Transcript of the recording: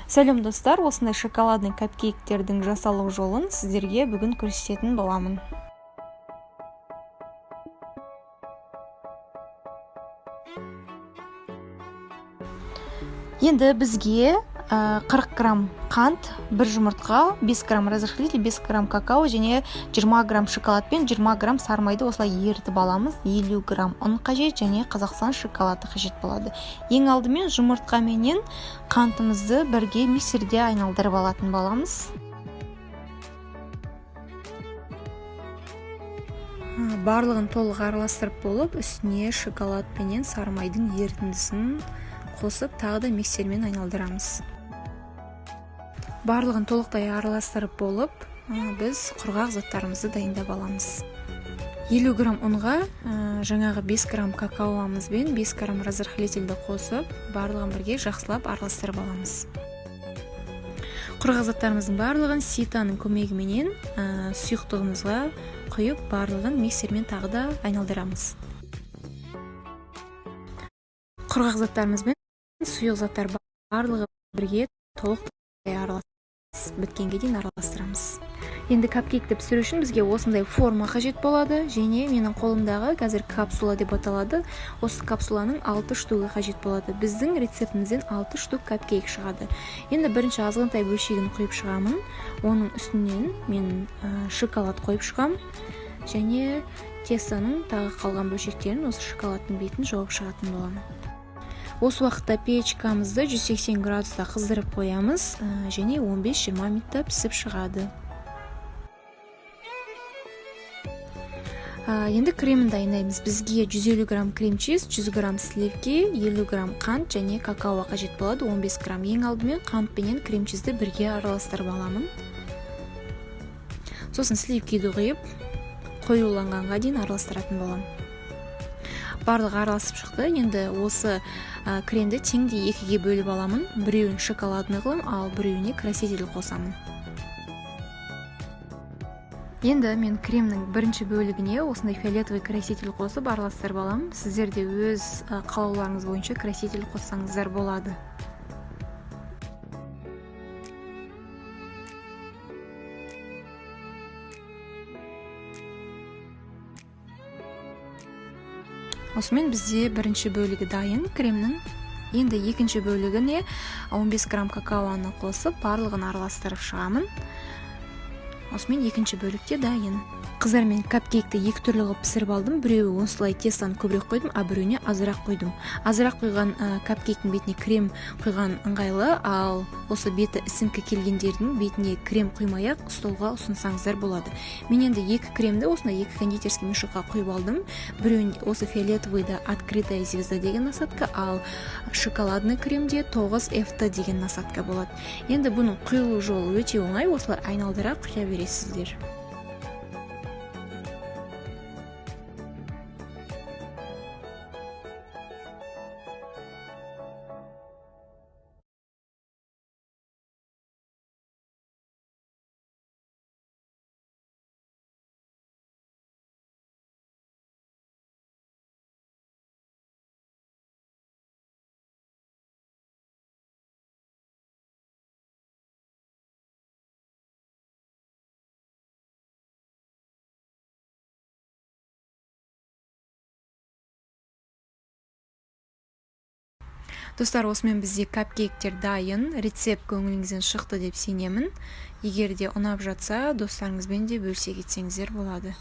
Сәлем достар, осындай шоколадный капкейктердің жасалу жолын сіздерге бүгін көрсететін боламын. Енді бізге 40 грамм қант, 1 жұмыртқа, 5 грамм разрыхлитель, 5 грамм какао және 20 грамм шоколад пен 20 грамм сармайды осылай ерітіп аламыз. 50 грамм ұн қажет және Қазақстан шоколады қажет болады. Ең алдымен жұмыртқа менен қантымызды бірге миксерде айналдырып алатын боламыз. Барлығын толық араластырып болып, үстіне шоколад пенен сармайдың ерітіндісін қосып, тағы да миксермен айналдырамыз. Барлығын толықтай араластырып болып, біз құрғақ заттарымызды дайындап аламыз. 50 грамм ұнға жаңағы 5 грамм какаоамыз бен 5 грамм разрыхлительді қосып, барлығын бірге жақсылап араластырып аламыз. Құрғақ заттарымыздың барлығын ситаның көмегіменен сұйықтығымызға құйып, барлығын миксермен тағы да айналдырамыз. Құрғақ заттарымыз бен сұйық заттар барлығы бірге толықтай араластырып біткенге дейін араластырамыз. Енді капкейкті пісіру үшін бізге осындай форма қажет болады, және менің қолымдағы қазір капсула деп аталады. Осы капсуланың 6 штугы қажет болады. Біздің рецептімізден 6 штук капкейк шығады. Енді бірінші азғантай бөлшегін құйып шығамын. Оның үстінен мен шоколад қойып шығам, және тестоның тағы қалған бөлшектерін осы шоколадтың бетін жауып шығатын боламын. Осы уақытта печкамызды 180 градуста қыздырып қоямыз, және 15-20 минутта пісіп шығады. Енді кремін дайындаймыз. Бізге 150 грамм крем-чиз, 100 грамм сливки, 50 грамм қант және какао қажет болады, 15 грамм. Ең алдымен қант пенен крем-чизді бірге араластырып аламын. Сосын сливкиді құйып, қоюланғанға дейін араластыратын боламын. Барлығы араласып шықты. Енді осы кремді теңдей екіге бөліп аламын. Біреуін шоколадны қылым, ал біреуіне краситель қосамын. Енді мен кремнің бірінші бөлігіне осындай фиолетовый краситель қосып араластырып аламын. Сіздер де өз қалауларыңыз бойынша краситель қоссаңыздар болады. Осымен бізде бірінші бөлігі дайын кремнің. Енді екінші бөлігіне 15 грамм какаоны қосып, барлығын араластырып шығамын. Осымен екінші бөлікте дайын. Қыздар, мен капкейкті екі түрлі қылып пісіріп алдым. Біреуі осылай тестаны көбірек қойдым, а біреуіне азырақ қойдым. Азырақ қойған капкейктің бетіне крем құйған ыңғайлы, ал осы беті ісіңкі келгендердің бетіне крем құймай-ақ столға ұсынсаңыздар болады. Мен енді екі кремді осындай екі кондитерский мешокқа құйып алдым. Біреуін осы фиолетовыйда открытая звезда деген насадка, ал шоколадный кремде 9F деген насадка болады. Енді бұның құйылу жолы өте оңай, осылай айналдыра құя бересіздер. Достар, осымен бізде капкейктер дайын. Рецепт көңіліңізден шықты деп сенемін. Егер де ұнап жатса, достарыңызбен де бөлісе кетсеңіздер болады.